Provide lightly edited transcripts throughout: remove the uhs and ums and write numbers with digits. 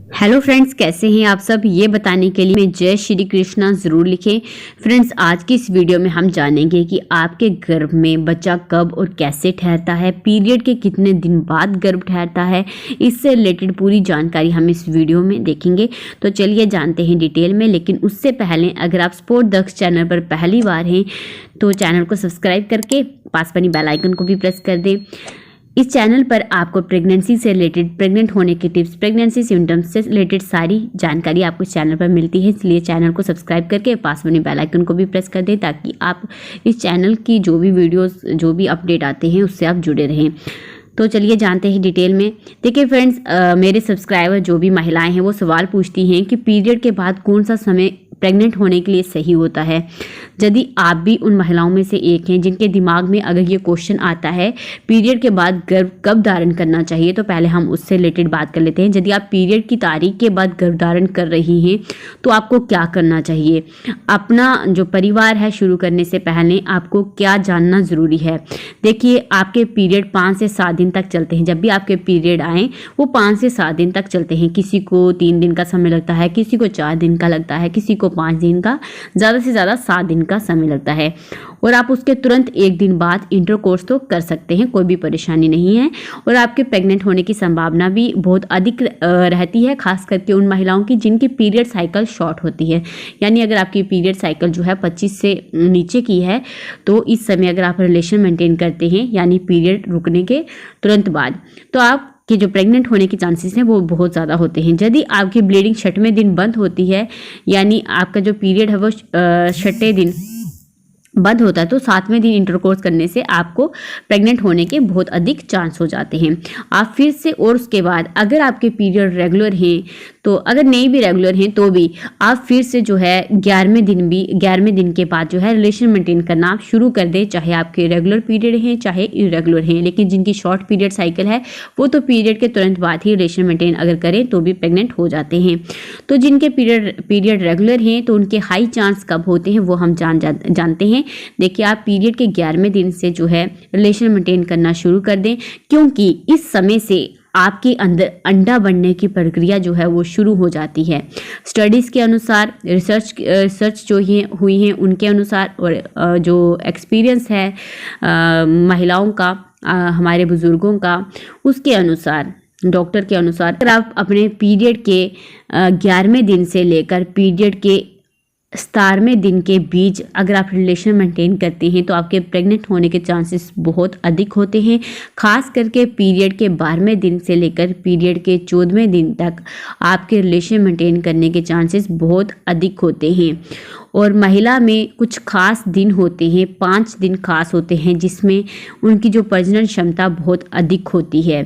Hello friends, कैसे हैं आप सब? ये बताने के लिए मैं जय श्री कृष्णा ज़रूर लिखें। फ्रेंड्स, आज की इस वीडियो में हम जानेंगे कि आपके गर्भ में बच्चा कब और कैसे ठहरता है, पीरियड के कितने दिन बाद गर्भ ठहरता है। इससे रिलेटेड पूरी जानकारी हम इस वीडियो में देखेंगे। तो चलिए जानते हैं डिटेल में। लेकिन उससे पहले अगर आप स्पोर्ट दक्ष चैनल पर पहली बार हैं तो चैनल को सब्सक्राइब करके पास बनी बेल आइकन को भी प्रेस कर दें। इस चैनल पर आपको प्रेगनेंसी से रिलेटेड, प्रेग्नेंट होने के टिप्स, प्रेगनेंसी सिम्टम्स से रिलेटेड सारी जानकारी आपको इस चैनल पर मिलती है। इसलिए चैनल को सब्सक्राइब करके पास बनी बेल आइकन को भी प्रेस कर दें ताकि आप इस चैनल की जो भी वीडियोस, जो भी अपडेट आते हैं उससे आप जुड़े रहें। तो चलिए जानते हैं डिटेल में। देखिए फ्रेंड्स, मेरे सब्सक्राइबर जो भी महिलाएं हैं वो सवाल पूछती हैं कि पीरियड के बाद कौन सा समय प्रेग्नेंट होने के लिए सही होता है। यदि आप भी उन महिलाओं में से एक हैं जिनके दिमाग में अगर ये क्वेश्चन आता है पीरियड के बाद गर्भ कब धारण करना चाहिए, तो पहले हम उससे रिलेटेड बात कर लेते हैं। यदि आप पीरियड की तारीख के बाद गर्भ धारण कर रही हैं तो आपको क्या करना चाहिए। अपना जो परिवार है शुरू करने से पहले आपको क्या जानना ज़रूरी है। देखिए, आपके पीरियड 5 से 7 दिन तक चलते हैं। जब भी आपके पीरियड आए वो 5 से 7 दिन तक चलते हैं। किसी को 3 दिन का समय लगता है, किसी को 4 दिन का लगता है, किसी को 5 दिन का, ज़्यादा से ज़्यादा 7 दिन का समय लगता है। और आप उसके तुरंत 1 दिन बाद इंटरकोर्स तो कर सकते हैं, कोई भी परेशानी नहीं है। और आपके प्रेग्नेंट होने की संभावना भी बहुत अधिक रहती है, खास करके उन महिलाओं की जिनकी पीरियड साइकिल शॉर्ट होती है। यानी अगर आपकी पीरियड साइकिल जो है 25 से नीचे की है तो इस समय अगर आप रिलेशन मेंटेन करते हैं यानी पीरियड रुकने के तुरंत बाद, तो आप कि जो प्रेग्नेंट होने के चांसेस हैं वो बहुत ज़्यादा होते हैं। यदि आपकी ब्लीडिंग 6वें दिन बंद होती है, यानी आपका जो पीरियड है वो 6ठे दिन बंद होता है, तो 7वें दिन इंटरकोर्स करने से आपको प्रेग्नेंट होने के बहुत अधिक चांस हो जाते हैं। आप फिर से, और उसके बाद अगर आपके पीरियड रेगुलर हैं, तो अगर नहीं भी रेगुलर हैं तो भी आप फिर से जो है 11वें दिन के बाद जो है रिलेशन मेंटेन करना आप शुरू कर दें, चाहे आपके रेगुलर पीरियड हैं चाहे इरेगुलर हैं। लेकिन जिनकी शॉर्ट पीरियड साइकिल है वो तो पीरियड के तुरंत बाद ही रिलेशन मेंटेन अगर करें तो भी प्रेग्नेंट हो जाते हैं। तो जिनके पीरियड रेगुलर हैं तो उनके हाई चांस कब होते हैं वो हम जानते हैं। देखिए, आप पीरियड के 11वें दिन से जो है रिलेशन मेंटेन करना शुरू कर दें, क्योंकि इस समय से आपके अंदर अंडा बनने की प्रक्रिया जो है वो शुरू हो जाती है। स्टडीज़ के अनुसार, रिसर्च जो हुई हैं उनके अनुसार, और जो एक्सपीरियंस है महिलाओं का, हमारे बुजुर्गों का, उसके अनुसार, डॉक्टर के अनुसार, अगर आप अपने पीरियड के 11वें दिन से लेकर पीरियड के 17वें दिन के बीच अगर आप रिलेशन मेंटेन करते हैं तो आपके प्रेग्नेंट होने के चांसेस बहुत अधिक होते हैं। खास करके पीरियड के 12वें दिन से लेकर पीरियड के 14वें दिन तक आपके रिलेशन मेंटेन करने के चांसेस बहुत अधिक होते हैं। और महिला में कुछ खास दिन होते हैं, 5 दिन खास होते हैं जिसमें उनकी जो प्रजनन क्षमता बहुत अधिक होती है।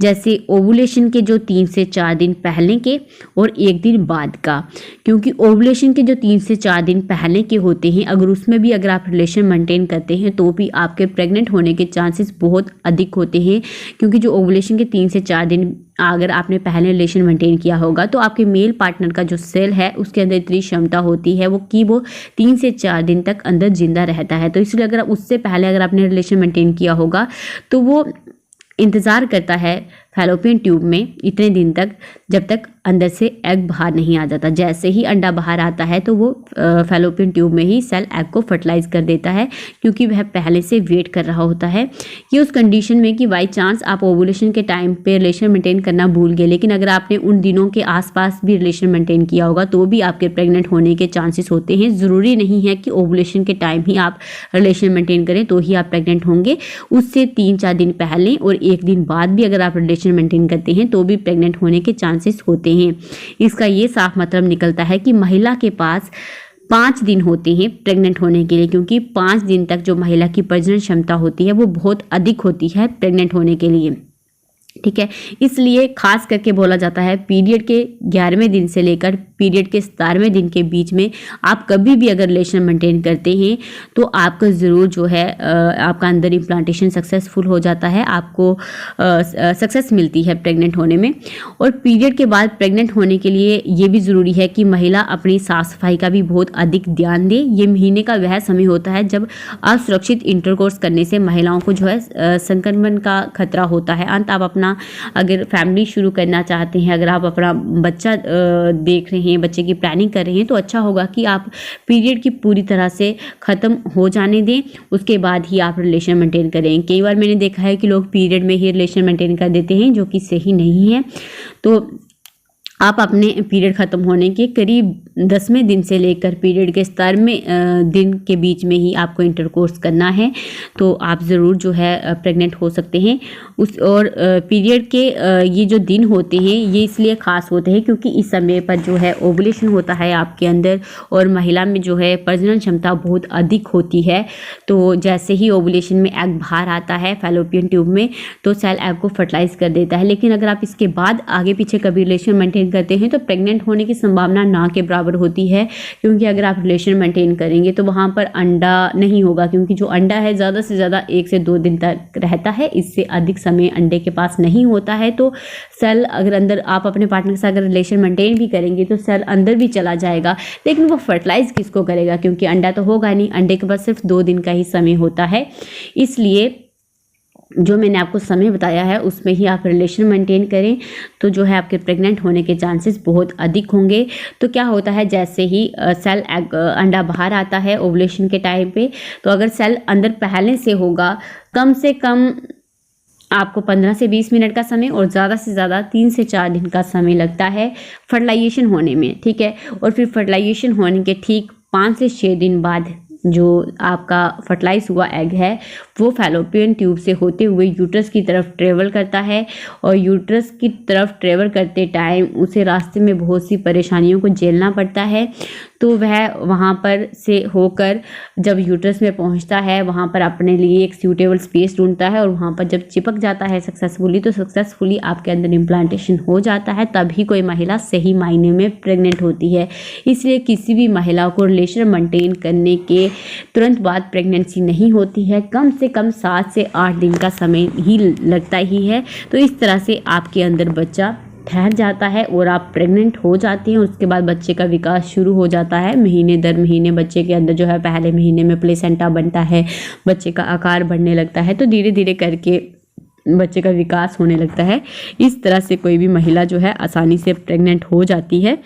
जैसे ओवुलेशन के जो 3 से 4 दिन पहले के और 1 दिन बाद का। क्योंकि ओवुलेशन के जो 3 से 4 दिन पहले के होते हैं, अगर उसमें भी अगर आप रिलेशन मेंटेन करते हैं तो भी आपके प्रेग्नेंट होने के चांसेस बहुत अधिक होते हैं। क्योंकि जो ओवुलेशन के 3 से 4 दिन अगर आपने पहले रिलेशन मेंटेन किया होगा तो आपके मेल पार्टनर का जो सेल है उसके अंदर इतनी क्षमता होती है वो 3 से 4 दिन तक अंदर जिंदा रहता है। तो इसलिए अगर उससे पहले अगर आपने रिलेशन मेंटेन किया होगा तो वो इंतज़ार करता है फैलोपियन ट्यूब में इतने दिन तक जब तक अंदर से एग बाहर नहीं आ जाता। जैसे ही अंडा बाहर आता है तो वो फैलोपियन ट्यूब में ही सेल एग को फर्टिलाइज कर देता है, क्योंकि वह पहले से वेट कर रहा होता है। ये उस कंडीशन में कि बाई चांस आप ओवुलेशन के टाइम पे रिलेशन मेंटेन करना भूल गए, लेकिन अगर आपने उन दिनों के आसपास भी रिलेशन मेंटेन किया होगा तो भी आपके प्रेग्नेंट होने के चांसेस होते हैं। ज़रूरी नहीं है कि ओवुलेशन के टाइम ही आप रिलेशन मेंटेन करें तो ही आप प्रेग्नेंट होंगे। उससे 3-4 दिन पहले और 1 दिन बाद भी अगर आप रिलेशन मेंटेन करते हैं तो भी प्रेग्नेंट होने के चांसेस होते हैं। इसका ये साफ मतलब निकलता है कि महिला के पास 5 दिन होते हैं प्रेग्नेंट होने के लिए, क्योंकि 5 दिन तक जो महिला की प्रजनन क्षमता होती है वो बहुत अधिक होती है प्रेग्नेंट होने के लिए। ठीक है, इसलिए खास करके बोला जाता है पीरियड के 11वें दिन से लेकर पीरियड के 17वें दिन के बीच में आप कभी भी अगर रिलेशन मेंटेन करते हैं तो आपका ज़रूर जो है आपका अंदर इम्प्लांटेशन सक्सेसफुल हो जाता है, आपको सक्सेस मिलती है प्रेग्नेंट होने में। और पीरियड के बाद प्रेग्नेंट होने के लिए ये भी ज़रूरी है कि महिला अपनी साफ सफाई का भी बहुत अधिक ध्यान दे। ये महीने का वह समय होता है जब असुरक्षित इंटरकोर्स करने से महिलाओं को जो है संक्रमण का खतरा होता है। अंत आप अपना अपना अगर फैमिली शुरू करना चाहते हैं, अगर आप अपना बच्चा देख रहे हैं, बच्चे की प्लानिंग कर रहे हैं, तो अच्छा होगा कि आप पीरियड की पूरी तरह से ख़त्म हो जाने दें, उसके बाद ही आप रिलेशन मेंटेन करें। कई बार मैंने देखा है कि लोग पीरियड में ही रिलेशन मेंटेन कर देते हैं, जो कि सही नहीं है। तो आप अपने पीरियड ख़त्म होने के करीब 10वें दिन से लेकर पीरियड के 17वें दिन के बीच में ही आपको इंटरकोर्स करना है, तो आप ज़रूर जो है प्रेग्नेंट हो सकते हैं। और पीरियड के ये जो दिन होते हैं ये इसलिए ख़ास होते हैं क्योंकि इस समय पर जो है ओवुलेशन होता है आपके अंदर, और महिला में जो है प्रजनन क्षमता बहुत अधिक होती है। तो जैसे ही ओवुलेशन में एग बाहर आता है फैलोपियन ट्यूब में, तो सेल एग को फर्टिलाइज कर देता है। लेकिन अगर आप इसके बाद आगे पीछे कभी रिलेशन मेंटेन करते हैं तो प्रेग्नेंट होने की संभावना ना के बराबर होती है, क्योंकि अगर आप रिलेशन मेंटेन करेंगे तो वहाँ पर अंडा नहीं होगा, क्योंकि जो अंडा है ज़्यादा से ज़्यादा 1 से 2 दिन तक रहता है, इससे अधिक समय अंडे के पास नहीं होता है। तो सेल अगर अंदर आप अपने पार्टनर के साथ अगर रिलेशन मेंटेन भी करेंगे तो सेल अंदर भी चला जाएगा, लेकिन वो फर्टिलाइज किसको करेगा, क्योंकि अंडा तो होगा नहीं, अंडे के पास सिर्फ 2 दिन का ही समय होता है। इसलिए जो मैंने आपको समय बताया है उसमें ही आप रिलेशन मेंटेन करें, तो जो है आपके प्रेग्नेंट होने के चांसेस बहुत अधिक होंगे। तो क्या होता है, जैसे ही सेल अंडा बाहर आता है ओवुलेशन के टाइम पे, तो अगर सेल अंदर पहले से होगा, कम से कम आपको 15 से 20 मिनट का समय और ज़्यादा से ज़्यादा 3 से 4 दिन का समय लगता है फर्टिलाइजेशन होने में, ठीक है। और फिर फर्टिलाइजेशन होने के ठीक 5 से 6 दिन बाद जो आपका फर्टिलाइज हुआ एग है वो फैलोपियन ट्यूब से होते हुए यूट्रस की तरफ ट्रेवल करता है, और यूट्रस की तरफ ट्रेवल करते टाइम उसे रास्ते में बहुत सी परेशानियों को झेलना पड़ता है। तो वह वहाँ पर से होकर जब यूट्रस में पहुँचता है, वहाँ पर अपने लिए एक सूटेबल स्पेस ढूंढता है, और वहाँ पर जब चिपक जाता है सक्सेसफुली, तो सक्सेसफुली आपके अंदर इम्प्लांटेशन हो जाता है। तभी कोई महिला सही मायने में प्रेग्नेंट होती है। इसलिए किसी भी महिला को रिलेशन मेंटेन करने के तुरंत बाद प्रेगनेंसी नहीं होती है, कम से कम 7 से 8 दिन का समय ही लगता ही है। तो इस तरह से आपके अंदर बच्चा ठहर जाता है और आप प्रेग्नेंट हो जाती हैं। उसके बाद बच्चे का विकास शुरू हो जाता है। महीने दर महीने बच्चे के अंदर जो है पहले महीने में प्लेसेंटा बनता है, बच्चे का आकार बढ़ने लगता है, तो धीरे धीरे करके बच्चे का विकास होने लगता है। इस तरह से कोई भी महिला जो है आसानी से प्रेग्नेंट हो जाती है।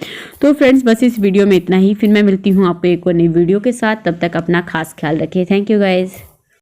तो फ्रेंड्स बस इस वीडियो में इतना ही, फिर मैं मिलती हूँ आपको एक और नई वीडियो के साथ। तब तक अपना खास ख्याल रखिए। Thank you guys.